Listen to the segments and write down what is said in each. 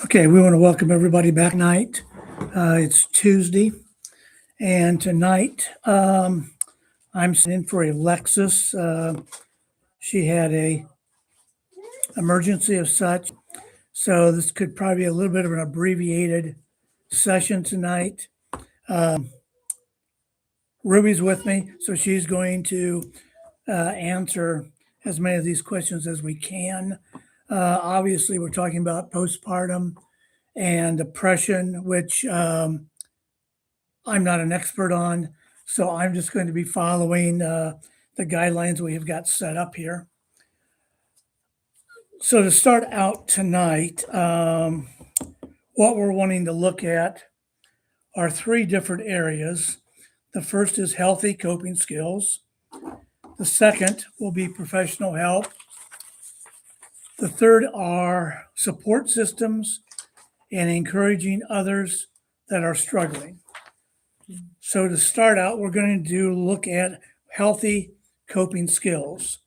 Okay, we want to welcome everybody back tonight. It's Tuesday, and tonight I'm sitting in for Alexis. She had a emergency of such, so this could probably be a little bit of an abbreviated session tonight. Ruby's with me, so she's going to answer as many of these questions as we can. Obviously, we're talking about postpartum and depression, which I'm not an expert on, so I'm just going to be following the guidelines we have got set up here. So to start out tonight, what we're wanting to look at are three different areas. The first is healthy coping skills. The second will be professional help. The third are support systems and encouraging others that are struggling. So to start out, we're going to look at healthy coping skills.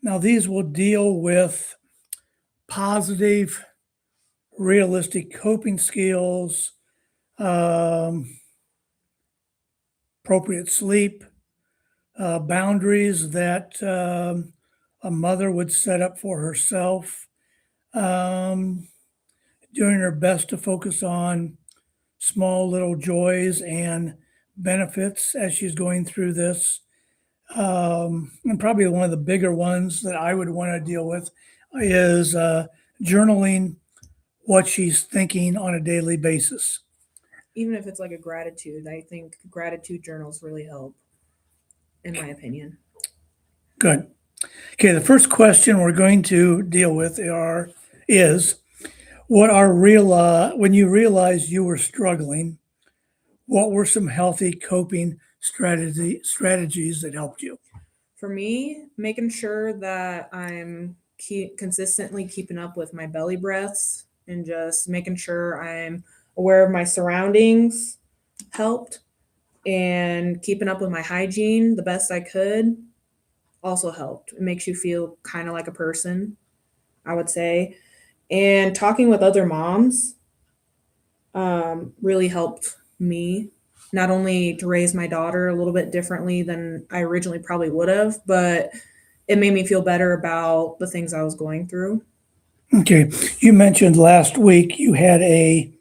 Now, these will deal with positive, realistic coping skills, appropriate sleep, boundaries that a mother would set up for herself, doing her best to focus on small little joys and benefits as she's going through this. And probably one of the bigger ones that I would want to deal with is journaling what she's thinking on a daily basis. Even if it's like a gratitude, I think gratitude journals really help, in my opinion. Good. Okay, the first question we're going to deal with is what are when you realized you were struggling, what were some healthy coping strategies that helped you? For me, making sure that I'm consistently keeping up with my belly breaths and just making sure I'm aware of my surroundings helped, and keeping up with my hygiene the best I could also helped. It makes you feel kind of like a person, I would say. And talking with other moms really helped me, not only to raise my daughter a little bit differently than I originally probably would have, but it made me feel better about the things I was going through. Okay, you mentioned last week you had a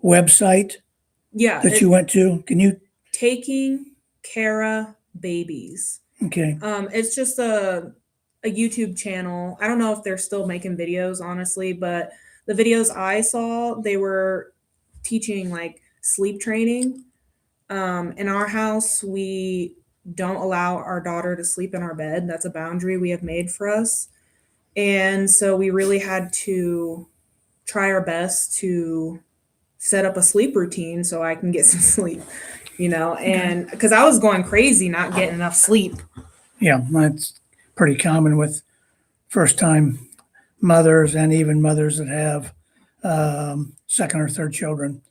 website Yeah, that you went to. Can you? Taking Cara Babies. Okay, It's just a YouTube channel. I don't know if they're still making videos, honestly, but the videos I saw, they were teaching like sleep training. In our house, we don't allow our daughter to sleep in our bed. That's a boundary we have made for us. And so we really had to try our best to set up a sleep routine so I can get some sleep, and because I was going crazy not getting enough sleep. yeah, that's pretty common with first-time mothers and even mothers that have second or third children.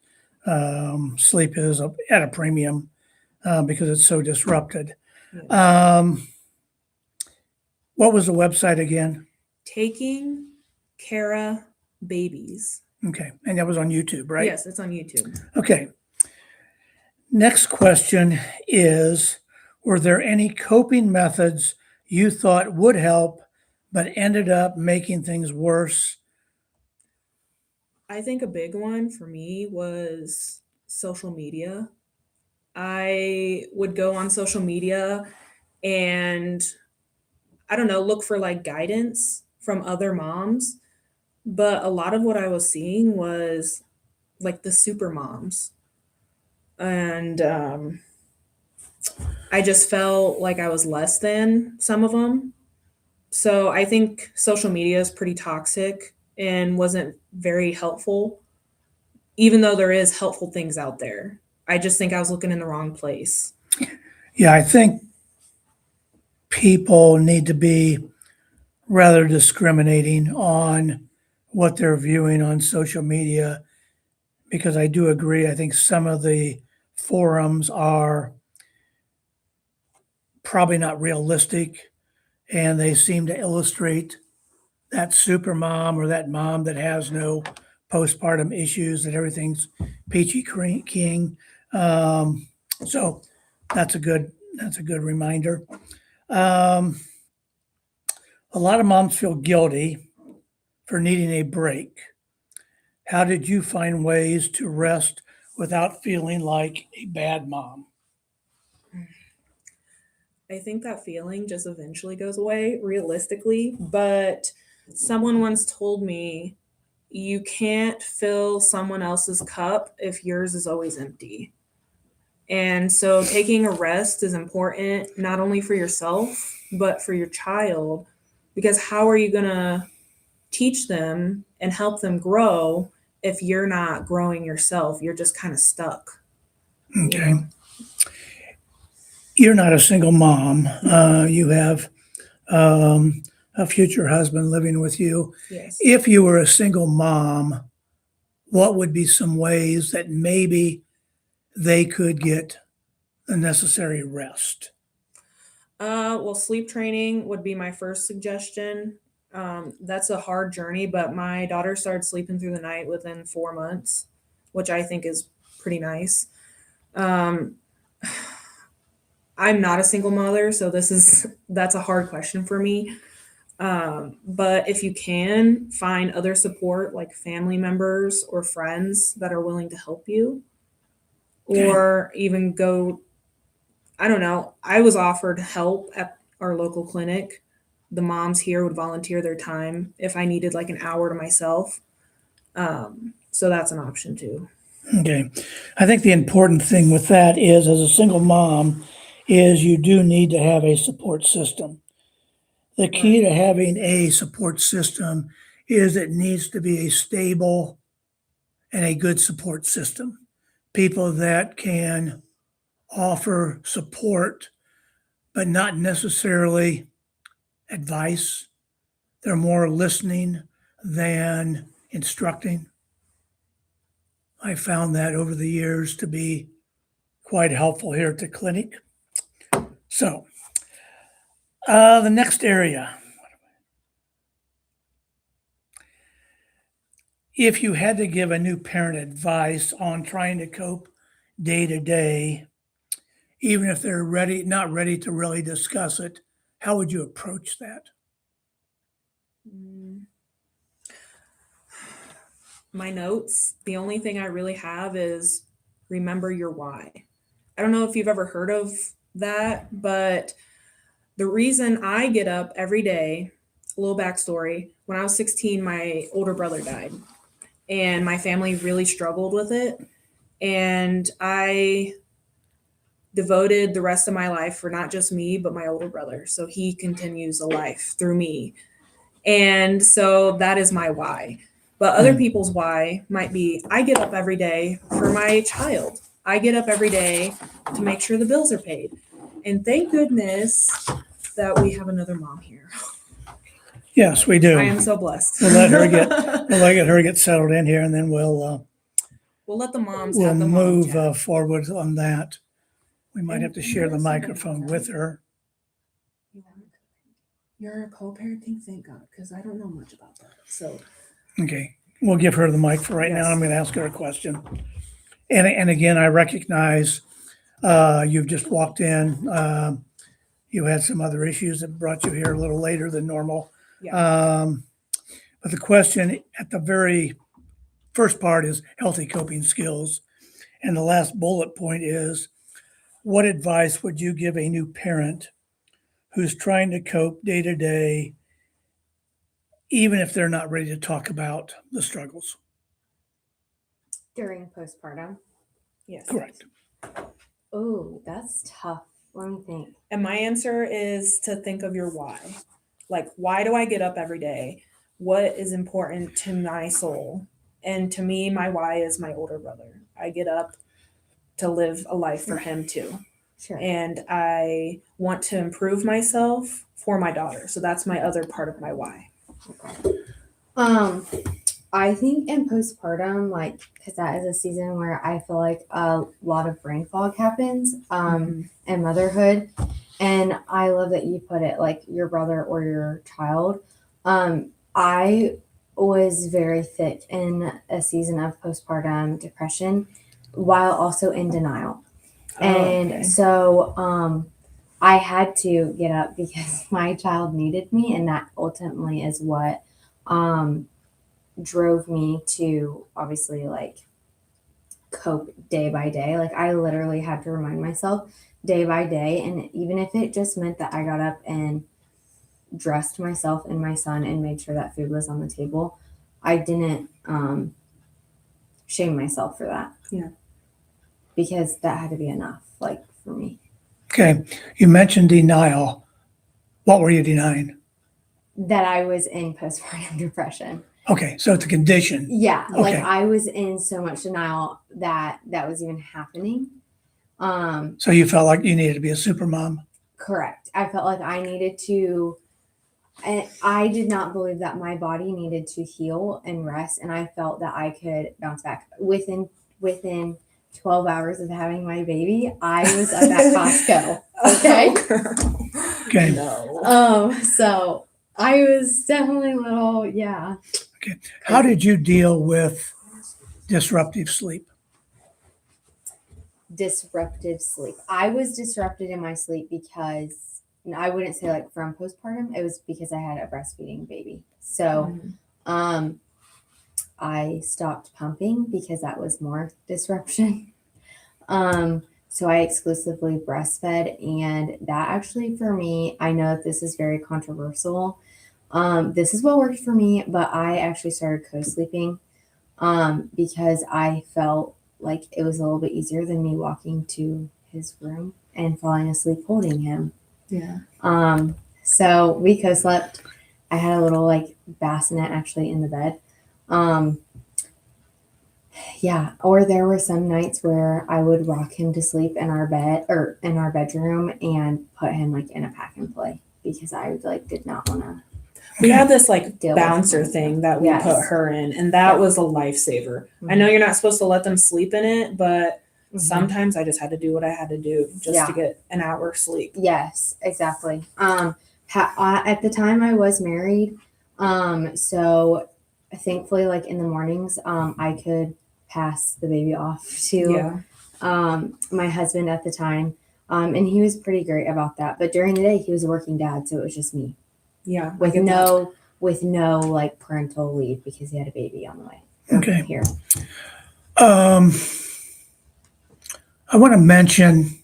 Sleep is at a premium because it's so disrupted. Um, what was the website again? Taking Cara Babies. Okay, and that was on YouTube, right? Yes, it's on YouTube. Okay. Next question is, were there any coping methods you thought would help but ended up making things worse? I think a big one for me was social media. I would go on social media and I don't know, look for like guidance from other moms. But a lot of what I was seeing was like the super moms. And I just felt like I was less than some of them. So I think social media is pretty toxic and wasn't very helpful, even though there is helpful things out there. I just think I was looking in the wrong place. Yeah, I think people need to be rather discriminating on what they're viewing on social media because I do agree. I think some of the forums are probably not realistic and they seem to illustrate that super mom or that mom that has no postpartum issues, that everything's peachy king. Um, so that's a good reminder. Um, a lot of moms feel guilty for needing a break. How did you find ways to rest without feeling like a bad mom? I think that feeling just eventually goes away realistically, but someone once told me you can't fill someone else's cup if yours is always empty. And so taking a rest is important not only for yourself, but for your child, because how are you going to teach them and help them grow if you're not growing yourself? You're just kind of stuck, you Okay. know? You're not a single mom. You have um, a future husband living with you. Yes. If you were a single mom, what would be some ways that maybe they could get the necessary rest? Well, sleep training would be my first suggestion. That's a hard journey, but my daughter started sleeping through the night within 4 months, which I think is pretty nice. Um, I'm not a single mother, so that's a hard question for me. But if you can find other support, like family members or friends that are willing to help you, Okay. or even go, I don't know. I was offered help at our local clinic. The moms here would volunteer their time if I needed like an hour to myself. So that's an option too. Okay. I think the important thing with that is, as a single mom, is you do need to have a support system. The key Right. to having a support system is it needs to be a stable and a good support system. People that can offer support, but not necessarily advice. They're more listening than instructing. I found that over the years to be quite helpful here at the clinic. So, the next area, if you had to give a new parent advice on trying to cope day to day, even if they're not ready to really discuss it, how would you approach that? Mm, My notes, the only thing I really have is remember your why. I don't know if you've ever heard of that, but the reason I get up every day, a little backstory, when I was 16, my older brother died, and my family really struggled with it. And I devoted the rest of my life for not just me, but my older brother. So he continues a life through me. And so that is my why. But other Hmm. people's why might be I get up every day for my child. I get up every day to make sure the bills are paid. And thank goodness that we have another mom here. Yes, we I do. am so blessed. We'll let her get settled in here, and then We'll let the moms we'll have the mom move chat. forward on that. We might have to And share the you're a single microphone mom, with right? her. You're a co-parenting, thank God, because I don't know much about that. So Okay, we'll give her the mic for right now. yes. I'm going to ask her a question. And again, I recognize you've just walked in. You had some other issues that brought you here a little later than normal. Yeah. But the question at the very first part is healthy coping skills. And the last bullet point is, what advice would you give a new parent who's trying to cope day to day, even if they're not ready to talk about the struggles? During postpartum. Yes. Correct. Oh, that's tough. Let me think. And my answer is to think of your why. Like, why do I get up every day? What is important to my soul? And to me, my why is my older brother. I get up to live a life for him too. Sure. And I want to improve myself for my daughter. So that's my other part of my why. I think in postpartum, like, because that is a season where I feel like a lot of brain fog happens in motherhood. And I love that you put it like your brother or your child. I was very thick in a season of postpartum depression while also in denial. And okay. so I had to get up because my child needed me, and that ultimately is what drove me to obviously like cope day by day. Like I literally had to remind myself day by day, and even if it just meant that I got up and dressed myself and my son and made sure that food was on the table, I didn't shame myself for that. Yeah. Because that had to be enough, like for me. Okay. You mentioned denial. What were you denying? That I was in postpartum depression. Okay. So it's a condition. Yeah, like Okay. I was in so much denial that that was even happening. So you felt like you needed to be a super mom. Correct. I felt like I needed to, and I did not believe that my body needed to heal and rest, and I felt that I could bounce back within 12 hours of having my baby. I was up at Costco. Okay. Oh, girl. Okay. No. So I was definitely a little, yeah. How did you deal with disruptive sleep? Disruptive sleep. I was disrupted in my sleep because, and I wouldn't say like from postpartum, it was because I had a breastfeeding baby. So I stopped pumping because that was more disruption. So I exclusively breastfed, and that actually for me, I know that this is very controversial. This is what worked for me, but I actually started co-sleeping because I felt like it was a little bit easier than me walking to his room and falling asleep holding him. Yeah. So we co-slept. I had a little like bassinet actually in the bed. Yeah, or there were some nights where I would rock him to sleep in our bed or in our bedroom and put him like in a pack and play because I like did not want to. We had this like Deal with bouncer it. thing that we Yes. put her in, and that Yeah. was a lifesaver. I know you're not supposed to let them sleep in it, but Mhm. sometimes I just had to do what I had to do just Yeah. to get an hour sleep. Yes, exactly. At the time I was married, so thankfully, like in the mornings, I could pass the baby off to Yeah. my husband at the time, and he was pretty great about that. But during the day, he was a working dad, so it was just me Yeah. I with get that. no like parental leave because he had a baby on the way. Okay. Here. I want to mention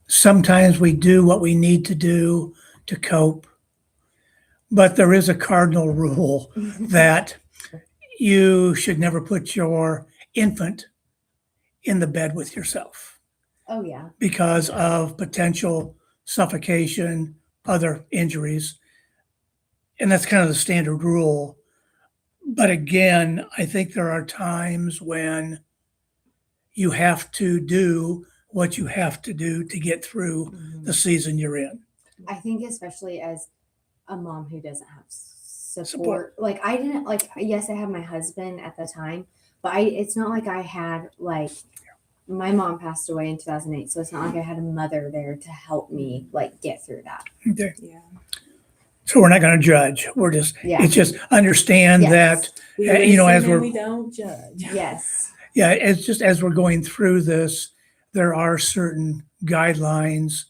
sometimes we do what we need to do to cope, but there is a cardinal rule that you should never put your infant in the bed with yourself Oh yeah. because of potential suffocation, other injuries. And that's kind of the standard rule. But again, I think there are times when you have to do what you have to do to get through the season you're in. I think especially as a mom who doesn't have support. Support. Like I didn't like yes, I had my husband at the time, but it's not like I had like my mom passed away in 2008, so it's not like I had a mother there to help me like get through that. Okay. Yeah. So we're not going to judge. We're just, Yeah. it's just understand Yes. that, We you know, listen as and we're, we don't judge. Yes. yeah, it's just as we're going through this, there are certain guidelines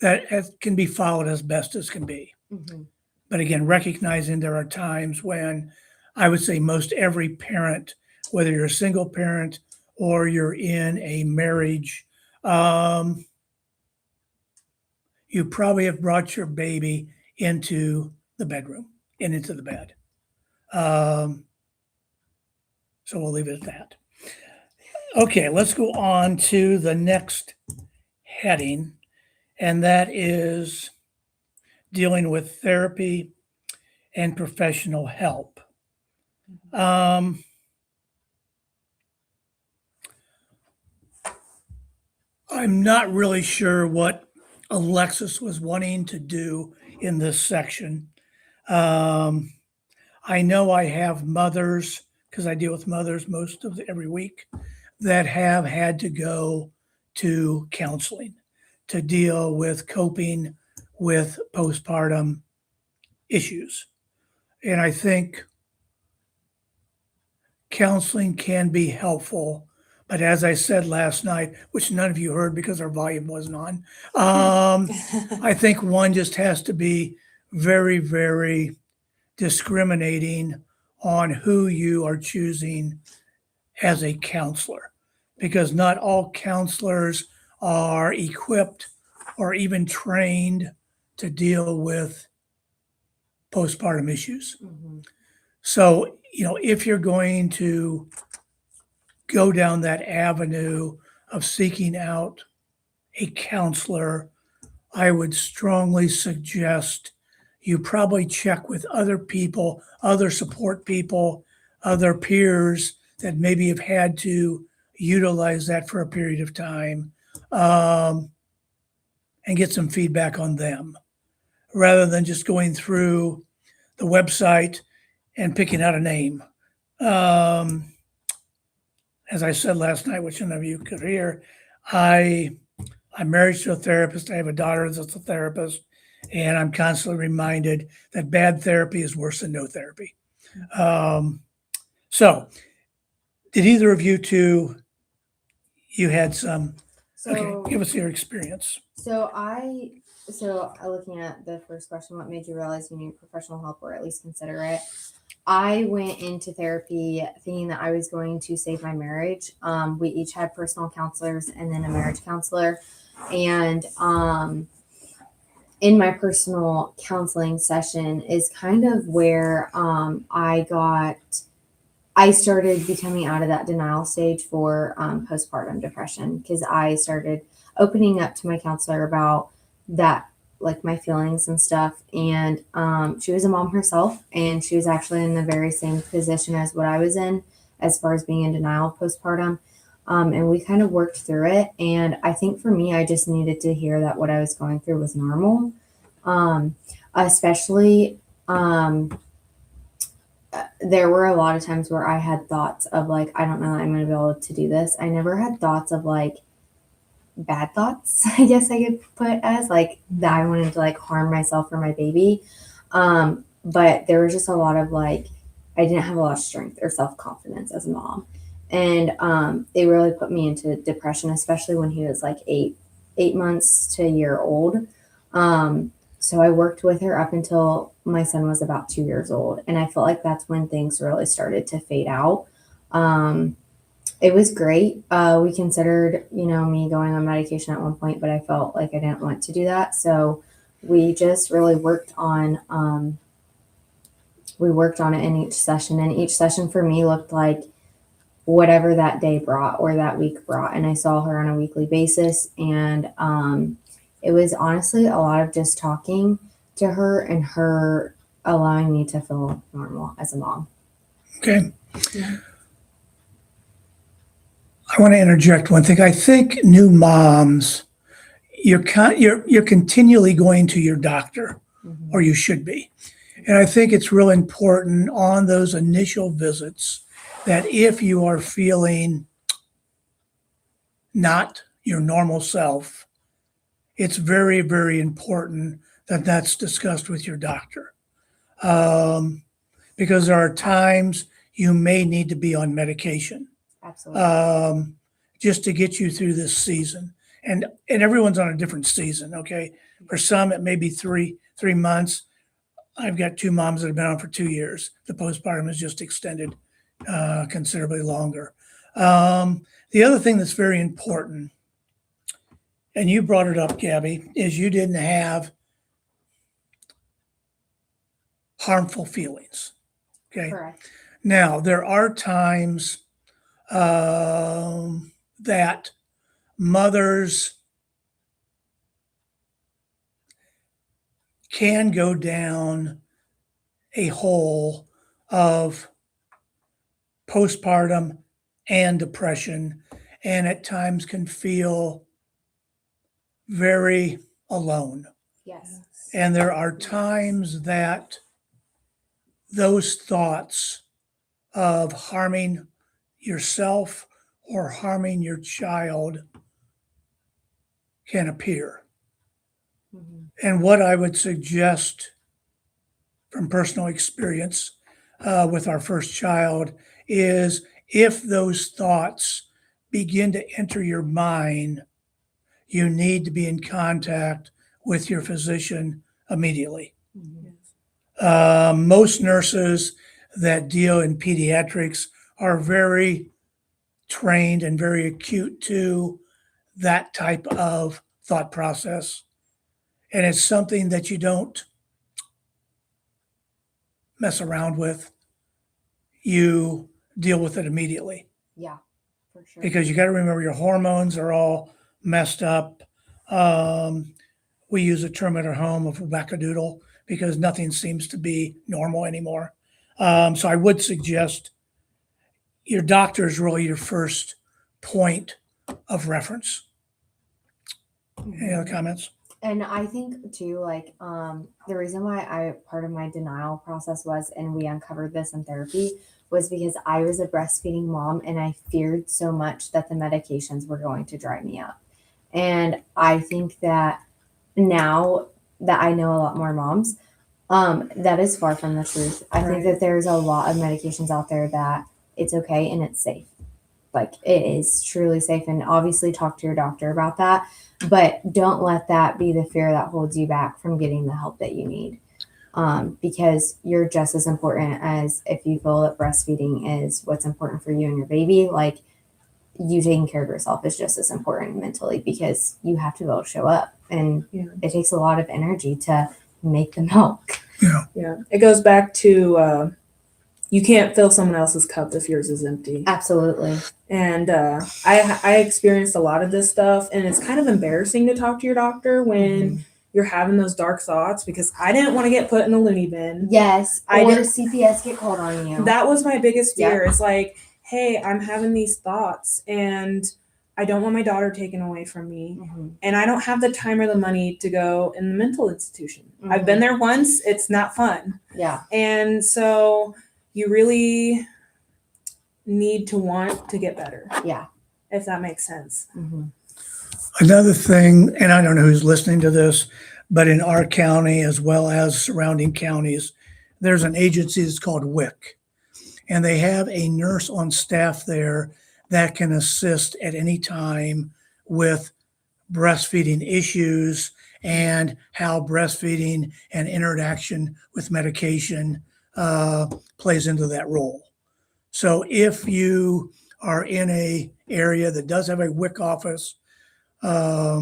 that can be followed as best as can be. Mm-hmm. But again, recognizing there are times when I would say most every parent, whether you're a single parent or you're in a marriage, you probably have brought your baby into the bedroom and into the bed. So we'll leave it at that. Okay, let's go on to the next heading, and that is dealing with therapy and professional help. I'm not really sure what Alexis was wanting to do in this section. I know I have mothers, because I deal with mothers every week, that have had to go to counseling to deal with coping with postpartum issues. And I think counseling can be helpful. But as I said last night, which none of you heard because our volume wasn't on, I think one just has to be very, very discriminating on who you are choosing as a counselor, because not all counselors are equipped or even trained to deal with postpartum issues. Mhm. So, if you're going to go down that avenue of seeking out a counselor, I would strongly suggest you probably check with other people, other support people, other peers that maybe have had to utilize that for a period of time, and get some feedback on them rather than just going through the website and picking out a name. Um, as I said last night, which none of you could hear, I'm married to a therapist. I have a daughter that's a therapist, and I'm constantly reminded that bad therapy is worse than no therapy. So, did either of you two? You had some. So, Okay, give us your experience. looking at the first question, what made you realize you need professional help or at least consider it? I went into therapy thinking that I was going to save my marriage. We each had personal counselors and then a marriage counselor. And in my personal counseling session is kind of where I started becoming out of that denial stage for postpartum depression, because I started opening up to my counselor about that, like my feelings and stuff. And she was a mom herself, and she was actually in the very same position as what I was in as far as being in denial postpartum. And we kind of worked through it. And I think for me, I just needed to hear that what I was going through was normal. Especially, there were a lot of times where I had thoughts of like, I don't know that I'm going to be able to do this. I never had thoughts of like bad thoughts, I guess I could put as like that I wanted to like harm myself or my baby. But there was just a lot of like, I didn't have a lot of strength or self-confidence as a mom. And it really put me into depression, especially when he was like eight months to a year old. So I worked with her up until my son was about 2 years old. And I felt like that's when things really started to fade out. It was great. We considered, me going on medication at one point, but I felt like I didn't want to do that. So we just really worked on it in each session. And each session for me looked like whatever that day brought or that week brought. And I saw her on a weekly basis. And it was honestly a lot of just talking to her and her allowing me to feel normal as a mom. Okay. Yeah. I want to interject one thing. I think new moms, you're continually going to your doctor, Mhm. or you should be. And I think it's real important on those initial visits that if you are feeling not your normal self, it's very, very important that that's discussed with your doctor. Because there are times you may need to be on medication Absolutely. just to get you through this season. And everyone's on a different season. Okay, for some it may be three months. I've got two moms that have been on for 2 years. The postpartum is just extended considerably longer. The other thing that's very important, and you brought it up, Gabby, is you didn't have harmful feelings. Okay. Correct. Now, there are times that mothers can go down a hole of postpartum and depression, and at times can feel very alone. Yes. And there are times that those thoughts of harming yourself or harming your child can appear. Mhm. And what I would suggest from personal experience with our first child is if those thoughts begin to enter your mind, you need to be in contact with your physician immediately. Mhm. Most nurses that deal in pediatrics are very trained and very acute to that type of thought process. And it's something that you don't mess around with. You deal with it immediately Yeah, for sure. because you got to remember your hormones are all messed up. Um, we use a term at our home of wackadoodle because nothing seems to be normal anymore. So I would suggest your doctor is really your first point of reference. Any other comments? And I think too, like, the reason why part of my denial process was, and we uncovered this in therapy, was because I was a breastfeeding mom and I feared so much that the medications were going to dry me up. And I think that now that I know a lot more moms, that is far from the truth. I think Right. that there's a lot of medications out there that it's okay and it's safe. Like it is truly safe, and obviously talk to your doctor about that. But don't let that be the fear that holds you back from getting the help that you need. Because you're just as important as if you feel that breastfeeding is what's important for you and your baby. Like you taking care of yourself is just as important mentally because you have to be able to show up, and Yeah. it takes a lot of energy to make the milk. Yeah. It goes back to you can't fill someone else's cup if yours is empty. Absolutely. And I experienced a lot of this stuff, and it's kind of embarrassing to talk to your doctor when you're having those dark thoughts because I didn't want to get put in a loony bin. Yes. I Or did- CPS get called on you. That was my biggest Yeah. fear. It's like, hey, I'm having these thoughts and I don't want my daughter taken away from me. Mhm. And I don't have the time or the money to go in the mental institution. I've Mhm. been there once, it's not fun. Yeah. And so you really need to want to get better. Yeah. If that makes sense. Mhm. Another thing, and I don't know who's listening to this, but in our county as well as surrounding counties, there's an agency that's called WIC. And they have a nurse on staff there that can assist at any time with breastfeeding issues and how breastfeeding and interaction with medication plays into that role. So if you are in a area that does have a WIC office, I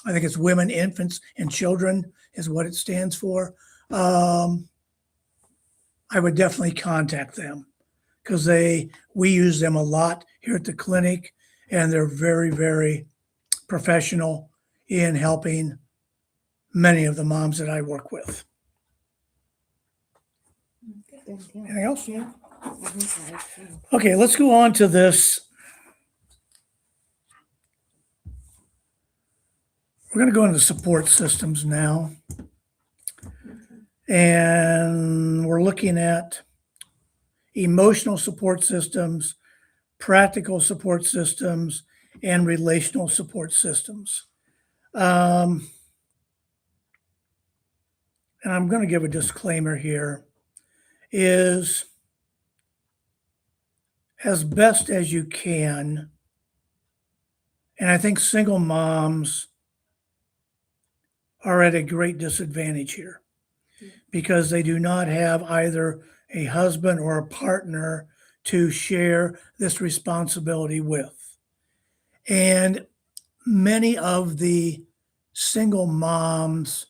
think it's Women, Infants, and Children is what it stands for. I would definitely contact them because we use them a lot here at the clinic, and they're very, very professional in helping many of the moms that I work with. Good deal. Anything else? Yeah. I think so. Yeah. Okay, let's go on to this. We're going to go into support systems now. And we're looking at emotional support systems, practical support systems, and relational support systems. And I'm going to give a disclaimer here is as best as you can. And I think single moms are at a great disadvantage here because they do not have either a husband or a partner to share this responsibility with. And many of the single moms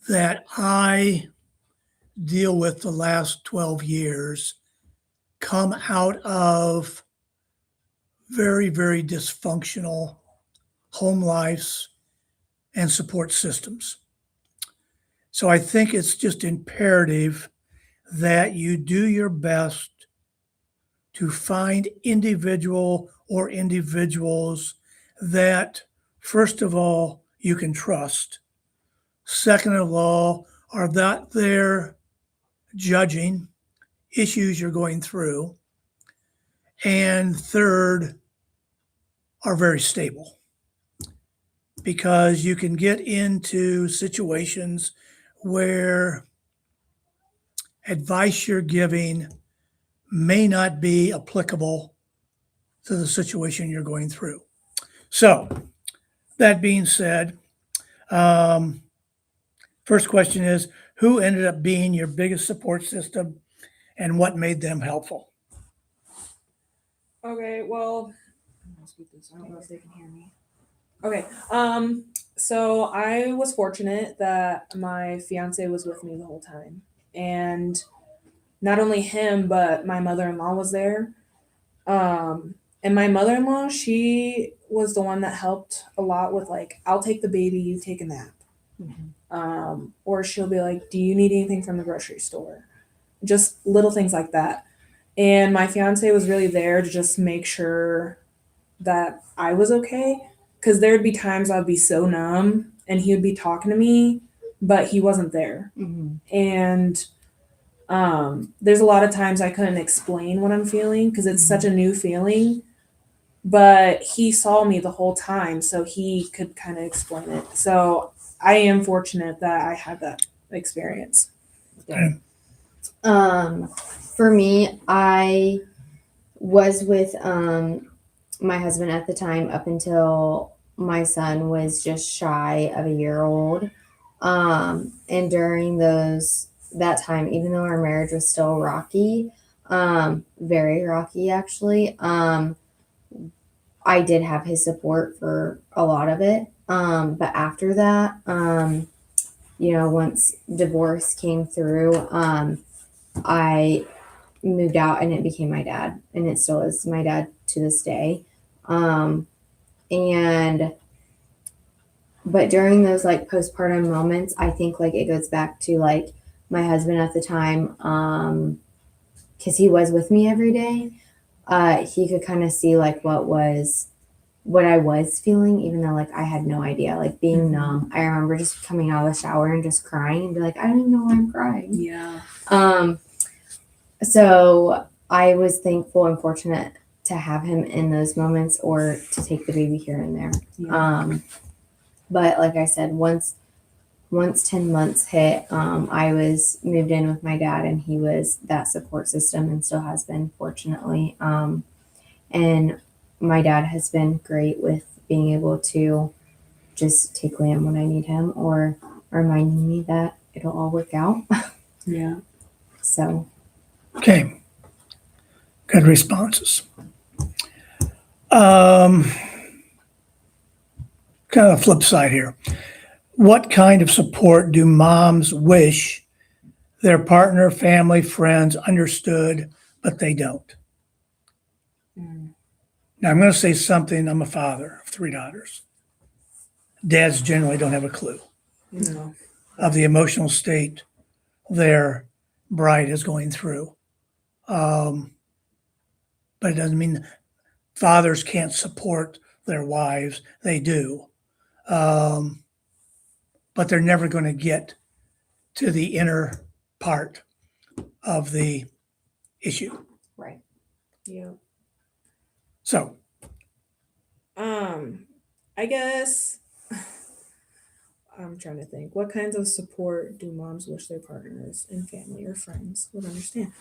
that I deal with the last 12 years come out of very, very dysfunctional home lives and support systems. So I think it's just imperative that you do your best to find individual or individuals that, first of all, you can trust. Second of all, are not there judging issues you're going through. And third, are very stable. because you can get into situations where advice you're giving may not be applicable to the situation you're going through. So, that being said, first question is, who ended up being your biggest support system and what made them helpful? Okay, well, I'll speak this. I don't know if they can hear me. Okay. So I was fortunate that my fiance was with me the whole time. And not only him, but my mother-in-law was there. And my mother-in-law, she was the one that helped a lot with like, I'll take the baby, you take a nap. Or she'll be like, do you need anything from the grocery store? Just little things like that. And my fiance was really there to just make sure that I was okay. Because there'd be times I'd be so numb and he would be talking to me, but he wasn't there. And there's a lot of times I couldn't explain what I'm feeling because it's such a new feeling. But he saw me the whole time, so he could kind of explain it. So I am fortunate that I had that experience. For me, I was with my husband at the time up until my son was just shy of a year old. And during that time, even though our marriage was still rocky, very rocky actually, I did have his support for a lot of it. But after that, once divorce came through, I moved out and it became my dad, and it still is my dad to this day. But during those like postpartum moments, I think like it goes back to like my husband at the time, because he was with me every day. He could kind of see like what I was feeling, even though like I had no idea, like being numb. I remember just coming out of the shower and just crying and be like, I don't even know why I'm crying. Yeah. So I was thankful and fortunate to have him in those moments or to take the baby here and there. Yeah. But like I said, once 10 months hit, I was moved in with my dad, and he was that support system and still has been, fortunately. And my dad has been great with being able to just take Liam when I need him or reminding me that it'll all work out. Yeah. So. Okay. Good responses. Kind of flip side here. What kind of support do moms wish their partner, family, friends understood, but they don't? Now, I'm going to say something. I'm a father of 3 daughters. Dads generally don't have a clue No. of the emotional state their bride is going through. But it doesn't mean fathers can't support their wives. They do. But they're never going to get to the inner part of the issue. Right. Yeah. So, I guess I'm trying to think. What kinds of support do moms wish their partners and family or friends would understand?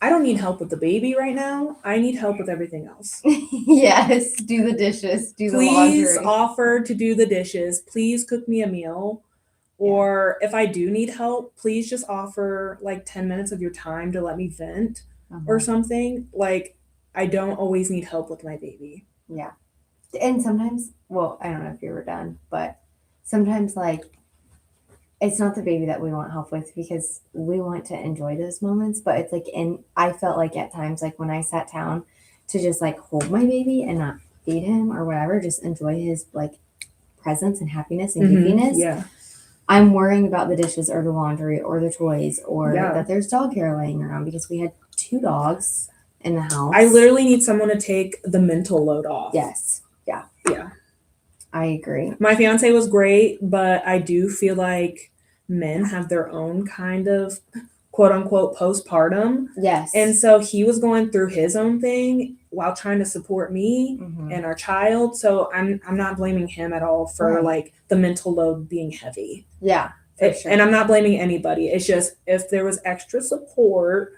I don't need help with the baby right now. I need help with everything else. Yes. Do the dishes. Do the Please laundry. offer to do the dishes. Please cook me a meal. Or if I do need help, please just offer like 10 minutes of your time to let me vent or something. Like, I don't always need help with my baby. Yeah. And sometimes, well, I don't know if you were done, but sometimes like it's not the baby that we want help with because we want to enjoy those moments, but it's like, and I felt like at times, like when I sat down to just like hold my baby and not feed him or whatever, just enjoy his like presence and happiness and goofiness. Yeah. I'm worrying about the dishes or the laundry or the toys or Yeah. that there's dog hair laying around because we had 2 dogs in the house. I literally need someone to take the mental load off. Yes. Yeah. Yeah. I agree. My fiance was great, but I do feel like men have their own kind of quote unquote postpartum. Yes. And so he was going through his own thing while trying to support me Mhm. and our child. So I'm not blaming him at all for Right. like the mental load being heavy. Yeah, for sure. And I'm not blaming anybody. It's just if there was extra support,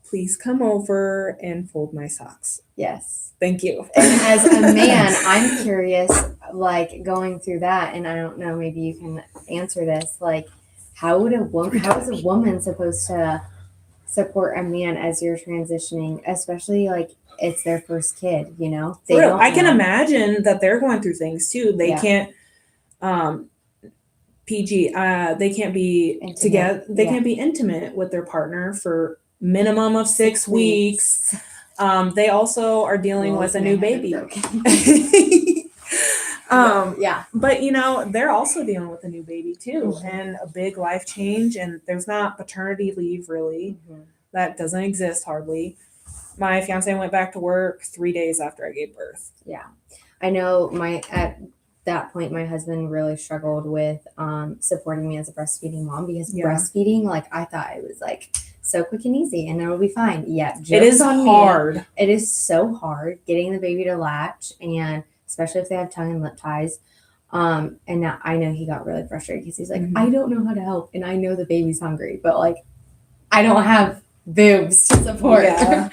please come over and fold my socks. Yes. Thank you. And as a man, I'm curious, like going through that, and I don't know, maybe you can answer this. Like, how is a woman supposed to support a man as you're transitioning, especially like it's their first kid, you know? For real, don't I can know. imagine that they're going through things too. They Yeah. can't they can't be Intimate. together. They Yeah. can't be intimate with their partner for minimum of 6 weeks. They also are dealing Well, with a this new man had baby. been broken. Yeah. But you know, they're also dealing with a new baby too, Mhm. and a big life change. And there's not paternity leave really. Mhm. That doesn't exist hardly. My fiance went back to work 3 days after I gave birth. I know at that point my husband really struggled with supporting me as a breastfeeding mom because Yeah. breastfeeding, like I thought it was like so quick and easy and it'll be fine. Yeah, It is on me. hard. It is so hard getting the baby to latch, and especially if they have tongue and lip ties. And now I know he got really frustrated because he's like, Mhm. I don't know how to help, and I know the baby's hungry, but like I don't have boobs to support. Yeah.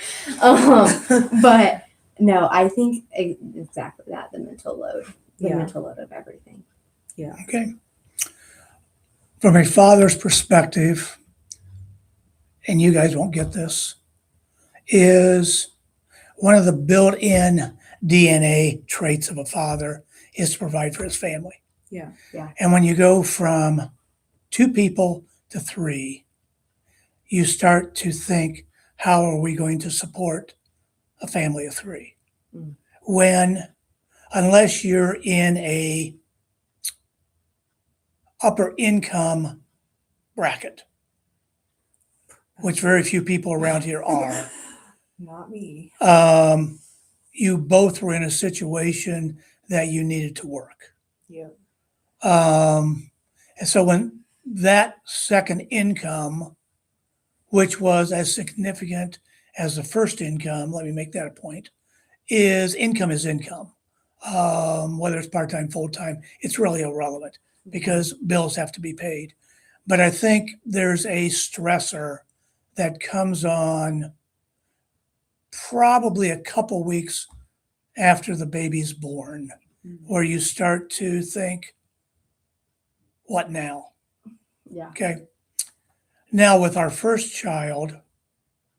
But no, I think exactly that, the mental load of everything. Okay. From a father's perspective, and you guys won't get this, is one of the built-in DNA traits of a father is to provide for his family. Yeah. Yeah. And when you go from 2 people to 3, you start to think, how are we going to support a family of 3? Mm. When, unless you're in a upper income bracket, which very few people around here are, Not me. you both were in a situation that you needed to work. Yeah. And so when that second income, which was as significant as the first income, let me make that a point, is income is income. Whether it's part-time, full-time, it's really irrelevant because bills have to be paid. But I think there's a stressor that comes on probably a couple weeks after the baby's born, where you start to think, what now? Yeah. Okay. Now, with our first child,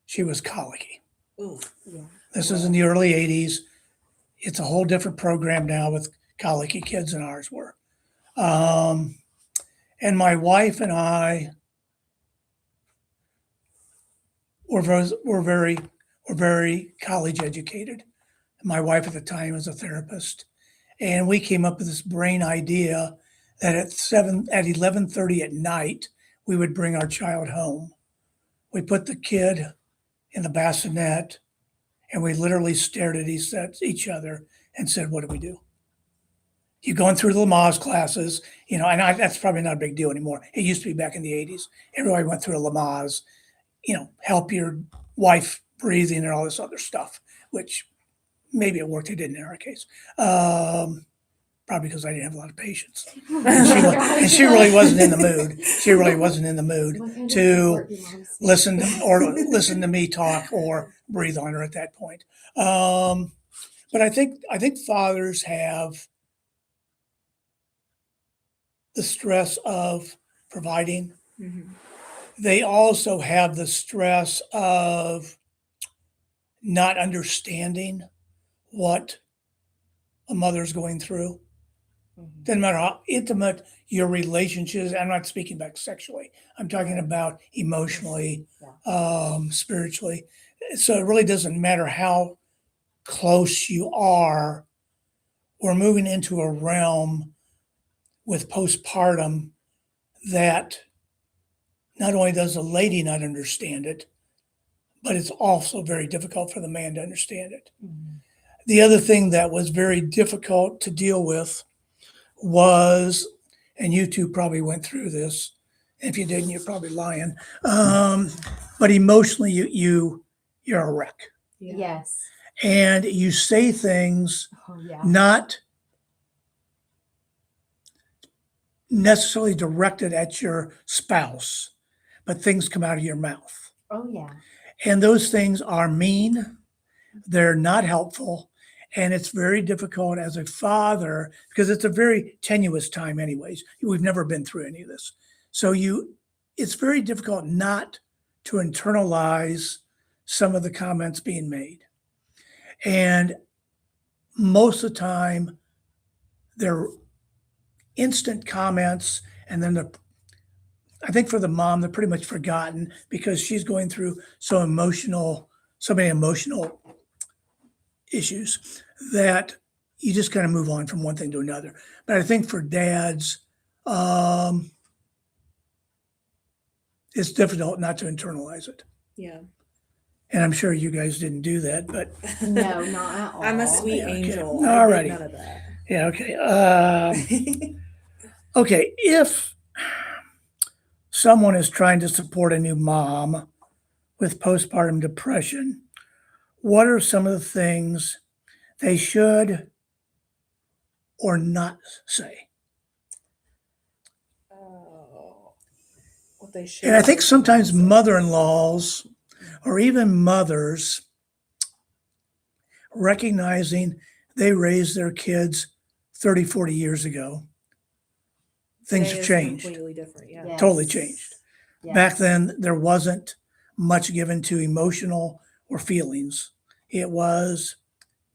she was colicky. Ooh. Yeah. This is in the early 80s. It's a whole different program now with colicky kids than ours were. And my wife and I were very college educated. My wife at the time was a therapist, and we came up with this brain idea that at 11:30 at night we would bring our child home. We put the kid in the bassinet, and we literally stared at each other and said, "What do we do?" You're going through the Lamaze classes, and that's probably not a big deal anymore. It used to be back in the 80s. Everybody went through a Lamaze, help your wife breathing and all this other stuff, which maybe it worked. It didn't in our case. Probably because I didn't have a lot of patience. And she really wasn't in the mood. She really wasn't in the mood to listen to me talk or breathe on her at that point. But I think fathers have the stress of providing. Mhm. They also have the stress of not understanding what a mother's going through. Doesn't matter how intimate your relationships. I'm not speaking about sexually. I'm talking about emotionally, spiritually. So it really doesn't matter how close you are. We're moving into a realm with postpartum that not only does the lady not understand it, but it's also very difficult for the man to understand it. The other thing that was very difficult to deal with was, and you two probably went through this, If you didn't, you're probably lying. But emotionally, you're a wreck, Yes. and you say things Oh yeah. not necessarily directed at your spouse, but things come out of your mouth. Oh yeah. And those things are mean, they're not helpful, and it's very difficult as a father because it's a very tenuous time, anyways. We've never been through any of this. So it's very difficult not to internalize some of the comments being made. And most of the time, they're instant comments, and then I think for the mom, they're pretty much forgotten because she's going through so many emotional issues that you just kind of move on from one thing to another. But I think for dads, it's difficult not to internalize it. Yeah. And I'm sure you guys didn't do that, but No, not at all. I'm a sweet Yeah, okay. angel. Alrighty. I did none of that. yeah, okay. Okay, if someone is trying to support a new mom with postpartum depression, what are some of the things they should or not say? Oh, what they should. And I think sometimes mother-in-laws or even mothers recognizing they raised their kids 30, 40 years ago, things Today have is changed, Completely different. Yeah. Yes. totally changed. Yes. Back then, there wasn't much given to emotional or feelings. It was,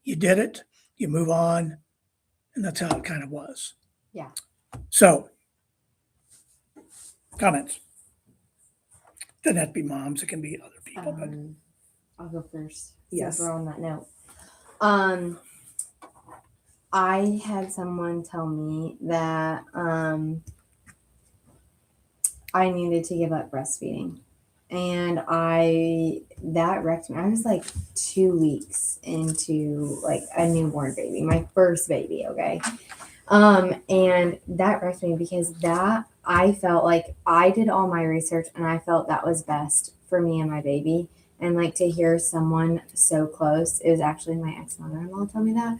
you did it, you move on, and that's how it kind of was. Yeah. So, comments. Doesn't have to be moms, it can be other people, but I'll go first. Yes. Since we're on that note. I had someone tell me that I needed to give up breastfeeding. And that wrecked me. I was like 2 weeks into like a newborn baby, my first baby, okay? And that wrecked me because I felt like I did all my research and I felt that was best for me and my baby. And like to hear someone so close, it was actually my ex-mother-in-law tell me that,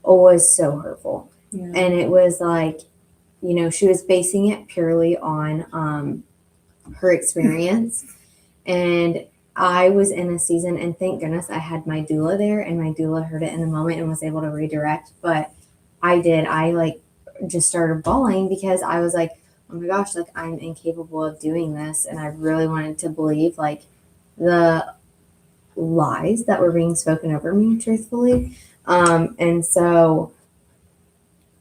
was so hurtful. Yeah. And it was like, she was basing it purely on her experience. And I was in a season, and thank goodness I had my doula there, and my doula heard it in the moment and was able to redirect. But I like just started bawling because I was like, oh my gosh, like I'm incapable of doing this. And I really wanted to believe like the lies that were being spoken over me, truthfully. And so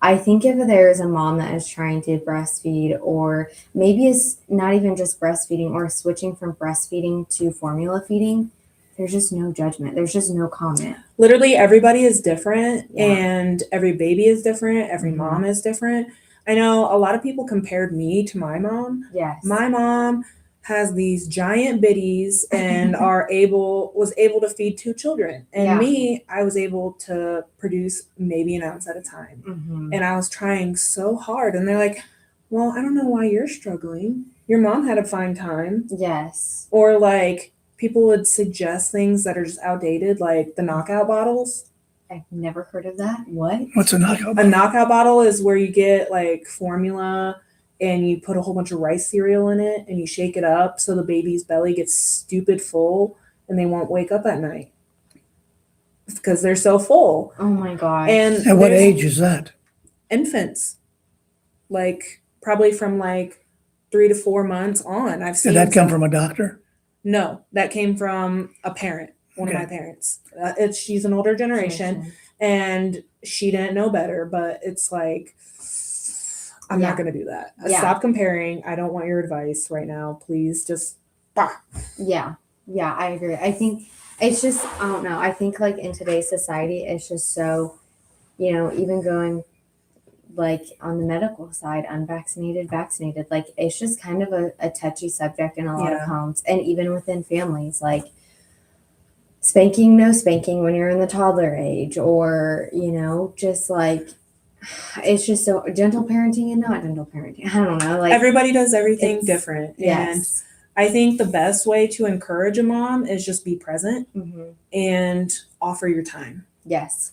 I think if there is a mom that is trying to breastfeed, or maybe it's not even just breastfeeding or switching from breastfeeding to formula feeding, there's just no judgment. There's just no comment. Literally everybody is different, Yeah. and every baby is different. Every Mhm. mom is different. I know a lot of people compared me to my mom. Yes. My mom has these giant biddies and was able to feed 2 children. And Yeah. me, I was able to produce maybe an ounce at a time. Mhm. And I was trying so hard. And they're like, well, I don't know why you're struggling. Your mom had a fine time. Yes. Or like people would suggest things that are just outdated, like the knockout bottles. I've never heard of that. What? what's a knockout? A knockout bottle is where you get like formula and you put a whole bunch of rice cereal in it and you shake it up so the baby's belly gets stupid full and they won't wake up at night because they're so full. Oh my gosh. And At what there's age is that? infants, like probably from like 3 to 4 months on. I've seen Did that come some- from a doctor? No, that came from a parent, one of my parents. She's an older generation and she didn't know better, but it's like, I'm Yeah. not going to do that. Yeah. Stop comparing. I don't want your advice right now. Please just, Yeah. Yeah, I agree. I think it's just, I don't know. I think like in today's society, it's just so, even going like on the medical side, unvaccinated, vaccinated, like it's just kind of a touchy subject in a lot of Yeah. homes, and even within families, like spanking, no spanking when you're in the toddler age, or, just like, it's just so gentle parenting and not gentle parenting. I don't know. Like Everybody does everything it's- different. And yes. I think the best way to encourage a mom is just be present Mhm. and offer your time. Yes.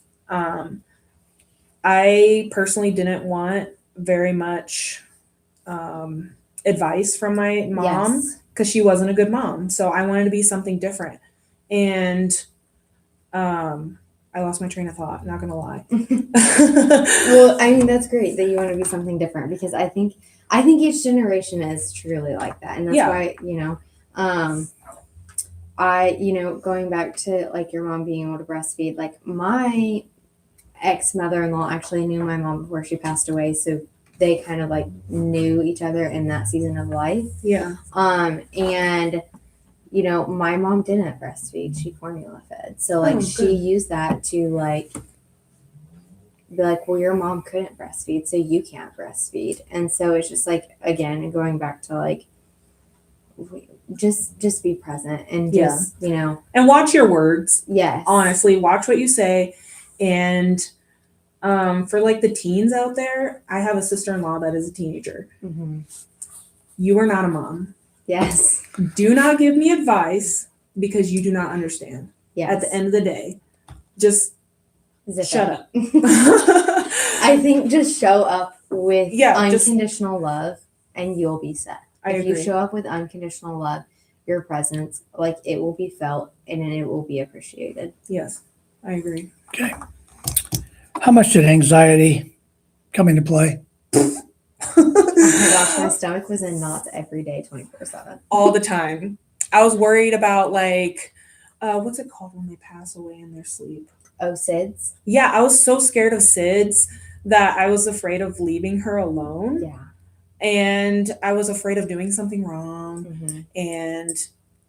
I personally didn't want very much advice from my mom Yes. because she wasn't a good mom. So I wanted to be something different. And I lost my train of thought, not gonna lie. Well, I mean that's great that you want to be something different because I think each generation is truly like that, and that's Yeah. why going back to like your mom being able to breastfeed, like my ex mother-in-law actually knew my mom before she passed away, so they kind of like knew each other in that season of life. Yeah. And my mom didn't breastfeed; she formula fed, so like Oh, she good. used that to like be like, well, your mom couldn't breastfeed, so you can't breastfeed. And so it's just like, again, going back to like, just be present and Yeah. just, And watch your words. yes. Honestly, watch what you say. And for like the teens out there, I have a sister-in-law that is a teenager. Mhm. You are not a mom. Yes. Do not give me advice because you do not understand. Yes. At the end of the day, just Zip shut it. up. I think just show up with Yeah, just- unconditional love and you'll be set. I If agree. you show up with unconditional love, your presence, like it will be felt and it will be appreciated. Yes, I agree. Okay. How much did anxiety come into play? Oh my gosh, my stomach was in knots every day, 24/7. All the time. I was worried about like, what's it called when they pass away in their sleep? Oh, SIDS? Yeah, I was so scared of SIDS that I was afraid of leaving her alone. Yeah. And I was afraid of doing something wrong Mhm. and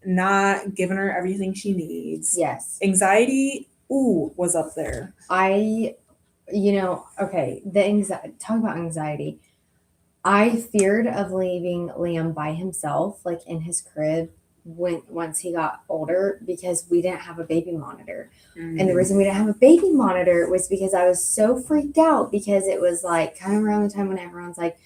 not giving her everything she needs. Yes. Anxiety, was up there. Okay, talk about anxiety. I feared of leaving Liam by himself, like in his crib once he got older because we didn't have a baby monitor. And the reason we didn't have a baby monitor was because I was so freaked out because it was like kind of around the time when everyone's like,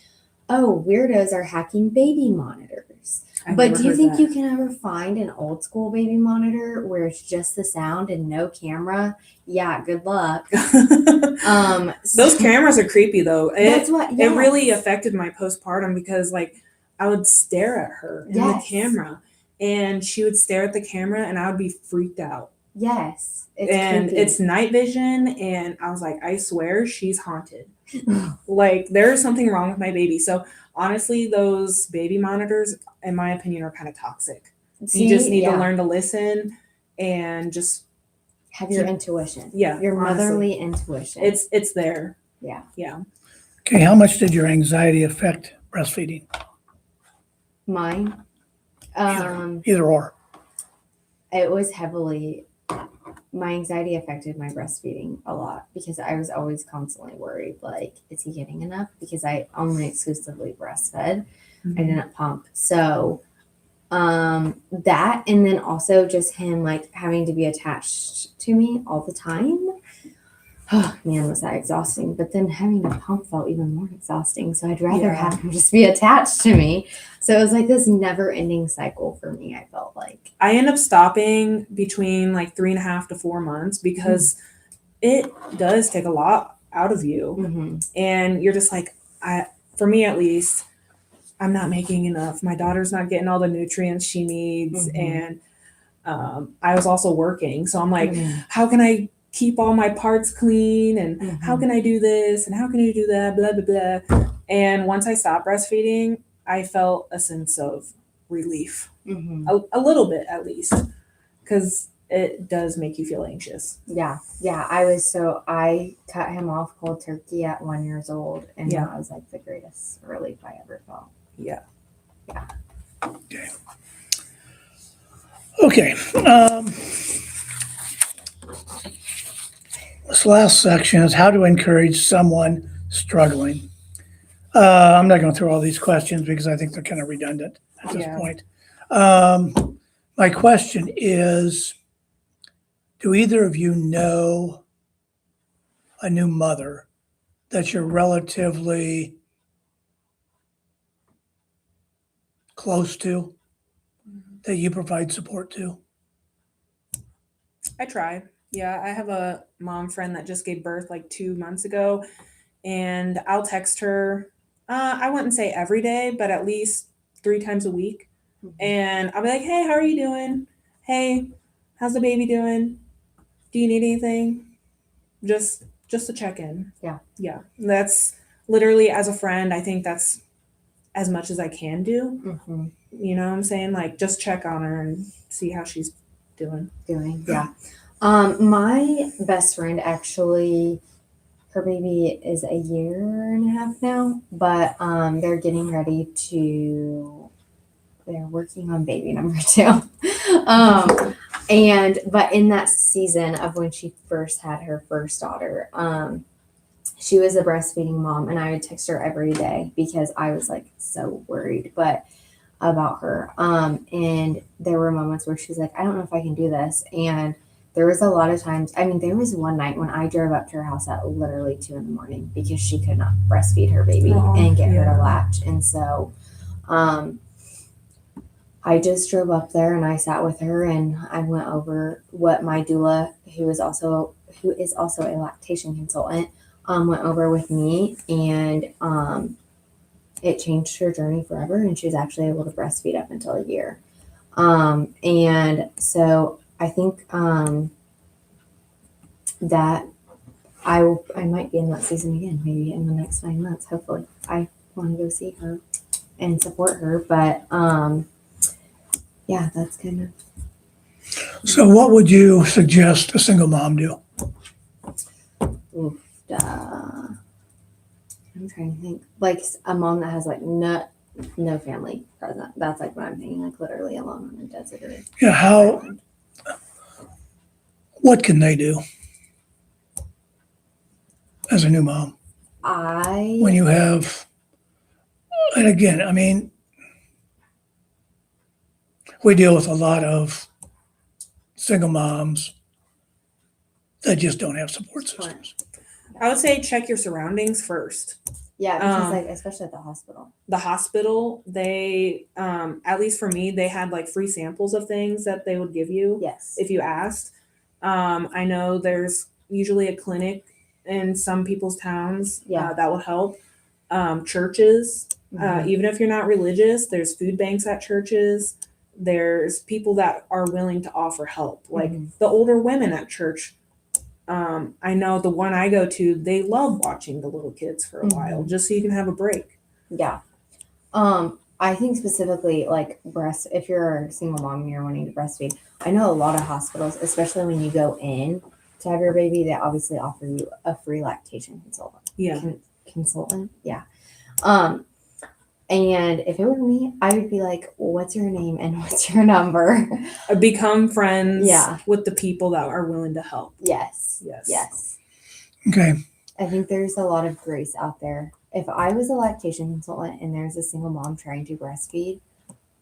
oh, weirdos are hacking baby monitors. I've But never do you heard think that. you can ever find an old school baby monitor where it's just the sound and no camera? Yeah, good luck. Those cameras are creepy though. That's what It really yes. affected my postpartum because like I would stare at her in Yes. the camera and she would stare at the camera and I would be freaked out. Yes. And creepy. it's night vision and I was like, I swear she's haunted. Like there's something wrong with my baby. So honestly, those baby monitors, in my opinion, are kind of toxic. You just need to learn to listen and just have your intuition. Yeah, Your honestly. motherly intuition. It's there. Yeah. Okay, how much did your anxiety affect breastfeeding? Mine. Either or. It was heavily, my anxiety affected my breastfeeding a lot because I was always constantly worried, like, is he getting enough? Because I only exclusively breastfed. I didn't pump. So that, and then also just him like having to be attached to me all the time. Oh man, was that exhausting. But then having to pump felt even more exhausting. So I'd rather Yeah. have him just be attached to me. So it was like this never ending cycle for me, I felt like. I end up stopping between like 3.5 to 4 months because it does take a lot out of you. Mm-hmm. And you're just like, for me at least, I'm not making enough. My daughter's not getting all the nutrients she needs. Mhm. And I was also working. So I'm like, Mm-hmm. how can I keep all my parts clean? And how can I do this? And how can I do that? Blah, blah, blah. And once I stopped breastfeeding, I felt a sense of relief, Mm-hmm. a little bit at least, because it does make you feel anxious. Yeah. I cut him off cold turkey at 1 year old. And Yeah. that was like the greatest relief I ever felt. Yeah. Okay. This last section is how to encourage someone struggling. I'm not going to throw all these questions because I think they're kind of redundant at this Yeah. point. My question is, do either of you know a new mother that you're relatively close to, that you provide support to? I try. Yeah, I have a mom friend that just gave birth like 2 months ago, and I'll text her. I wouldn't say every day, but at least 3 times a week. And I'll be like, "Hey, how are you doing? Hey, how's the baby doing? Do you need anything?" Just to check in. Yeah. Yeah. That's literally, as a friend, I think that's as much as I can do. Mhm. You know what I'm saying? Like, just check on her and see how she's doing. Doing, yeah. My best friend actually, her baby is a year and a half now, but they're getting ready to, they're working on baby number two. But in that season of when she first had her first daughter, she was a breastfeeding mom, and I would text her every day because I was like so worried about her. And there were moments where she's like, I don't know if I can do this. And there was a lot of times, I mean, there was one night when I drove up to her house at literally 2 a.m. because she could not breastfeed her baby and get her to latch. And so, I just drove up there and I sat with her and I went over what my doula, who is also a lactation consultant, went over with me, and it changed her journey forever, and she was actually able to breastfeed up until a year. And so I think that I might be in that season again, maybe in the next 9 months. Hopefully, I want to go see her and support her, but yeah, that's kind of. So what would you suggest a single mom do? Oof, I'm trying to think. Like a mom that has like no family present. That's like what I'm thinking. Like literally alone on a desert. Yeah, what can they do as a new mom when you have, and again, I mean, we deal with a lot of single moms that just don't have support systems. I would say check your surroundings first. Yeah, because like especially at the hospital. The hospital, they at least for me, they had like free samples of things that they would give you Yes. if you asked. I know there's usually a clinic in some people's towns that will help. Churches, even if you're not religious, there's food banks at churches. There's people that are willing to offer help, like the older women at church. I know the one I go to, they love watching the little kids for a while, just so you can have a break. Yeah. I think specifically like if you're a single mom and you're wanting to breastfeed, I know a lot of hospitals, especially when you go in to have your baby, they obviously offer you a free lactation consultant. Yeah. Consultant. Yeah. And if it were me, I would be like, what's your name and what's your number? Become friends Yeah. with the people that are willing to help. Yes. Yes. Yes. Okay. I think there's a lot of grace out there. If I was a lactation consultant and there's a single mom trying to breastfeed,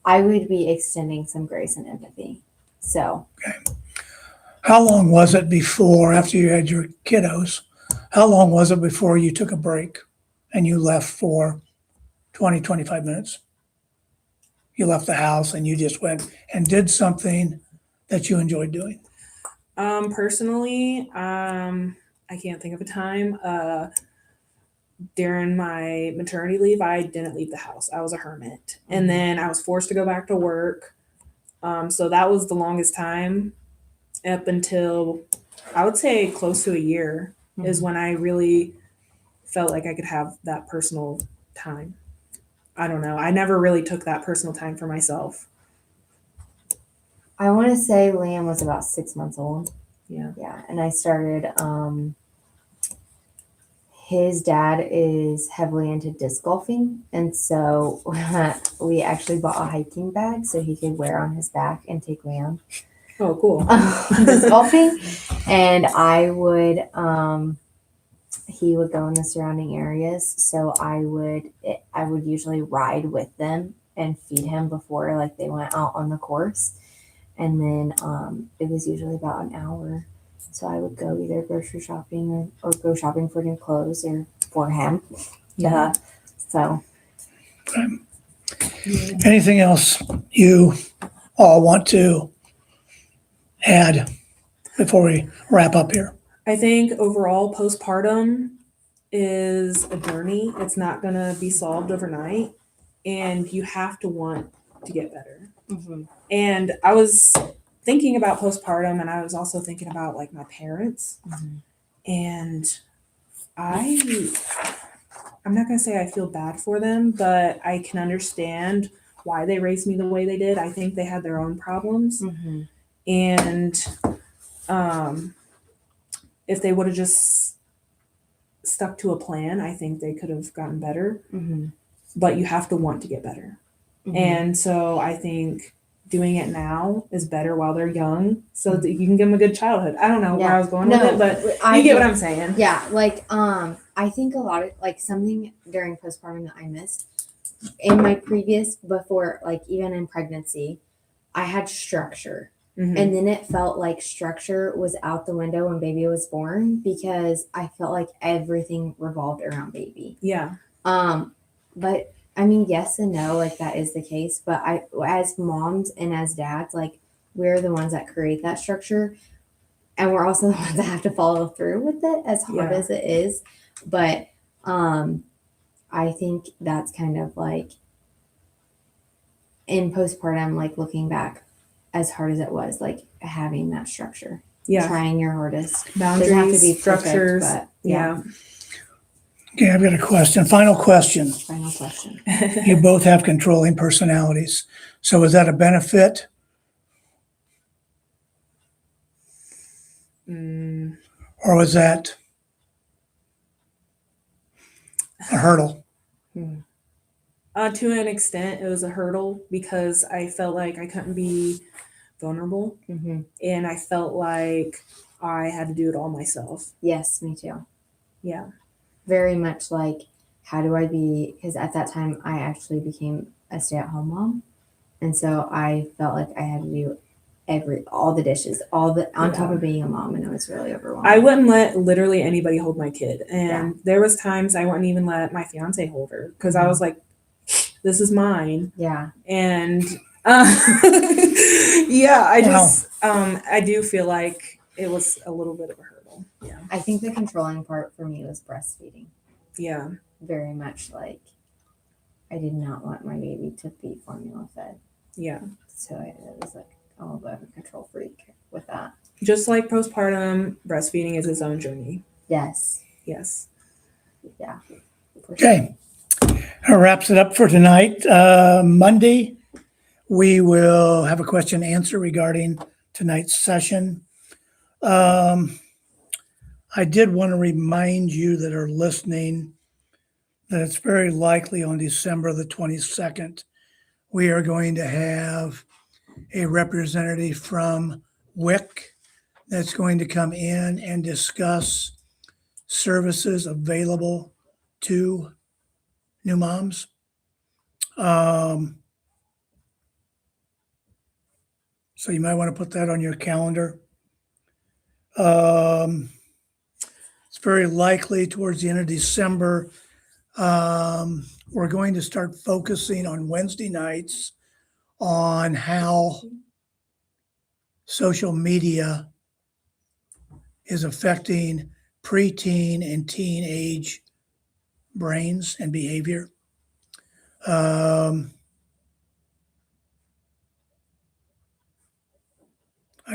I would be extending some grace and empathy. So, How long was it before, after you had your kiddos, how long was it before you took a break and you left for 20, 25 minutes? You left the house and you just went and did something that you enjoyed doing? Personally, I can't think of a time. During my maternity leave, I didn't leave the house. I was a hermit. And then I was forced to go back to work. So that was the longest time up until I would say close to a year is when I really felt like I could have that personal time. I don't know. I never really took that personal time for myself. I want to say Liam was about 6 months old. Yeah. Yeah. And I started, his dad is heavily into disc golfing. And so we actually bought a hiking bag so he could wear on his back and take Liam Oh, cool. disc golfing. And I would, he would go in the surrounding areas. So I would usually ride with them and feed him before like they went out on the course. And then it was usually about an hour. So I would go either grocery shopping or go shopping for new clothes or for him. Yeah. So Anything else you all want to add before we wrap up here? I think overall postpartum is a journey. It's not going to be solved overnight, and you have to want to get better. And I was thinking about postpartum, and I was also thinking about like my parents, and I'm not going to say I feel bad for them, but I can understand why they raised me the way they did. I think they had their own problems, and if they would have just stuck to a plan, I think they could have gotten better. But you have to want to get better. And so I think doing it now is better while they're young so that you can give them a good childhood. I don't know where I was going with it, but you get what I'm saying. Yeah, like I think a lot of like something during postpartum that I missed in my previous before, like even in pregnancy, I had structure. Mhm. And then it felt like structure was out the window when baby was born because I felt like everything revolved around baby. Yeah. But I mean, yes and no, like that is the case. But as moms and as dads, like we're the ones that create that structure, and we're also the ones that have to follow through with it, as hard Yeah. as it is. But I think that's kind of like in postpartum, like looking back, as hard as it was, like having that structure, Yeah. trying your hardest. Boundaries, Doesn't have to be perfect, structures. but Yeah. Okay, I've got a question. Final question. Final question. You both have controlling personalities. So is that a benefit Mm, or was that a hurdle? to an extent, it was a hurdle because I felt like I couldn't be vulnerable, and I felt like I had to do it all myself. Yes, me too. Yeah. Very much like, how do I be? Because at that time, I actually became a stay-at-home mom, and so I felt like I had to do all the dishes, on top of being a mom, and it was really overwhelming. I wouldn't let literally anybody hold my kid, and there was times I wouldn't even let my fiance hold her because I was like, "This is mine." Yeah. And yeah, I just I do feel like it was a little bit of a hurdle. Yeah. I think the controlling part for me was breastfeeding. Yeah. Very much like I did not want my baby to be formula fed. Yeah. So it was like a little bit of a control freak with that. Just like postpartum, breastfeeding is its own journey. Yes. Yes. Yeah. Okay. That wraps it up for tonight. Monday, we will have a question and answer regarding tonight's session. I did want to remind you that are listening that it's very likely on December the 22nd, we are going to have a representative from WIC that's going to come in and discuss services available to new moms. So you might want to put that on your calendar. It's very likely towards the end of December, we're going to start focusing on Wednesday nights on how social media is affecting preteen and teenage brains and behavior. I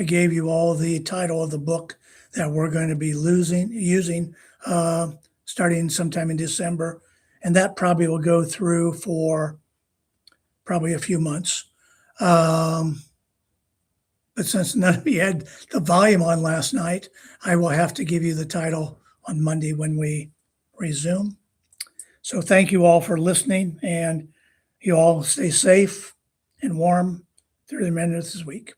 gave you all the title of the book that we're going to be using starting sometime in December, and that probably will go through for probably a few months. But since none of you had the volume on last night, I will have to give you the title on Monday when we resume. So thank you all for listening, and you all stay safe and warm through the remainder of this week.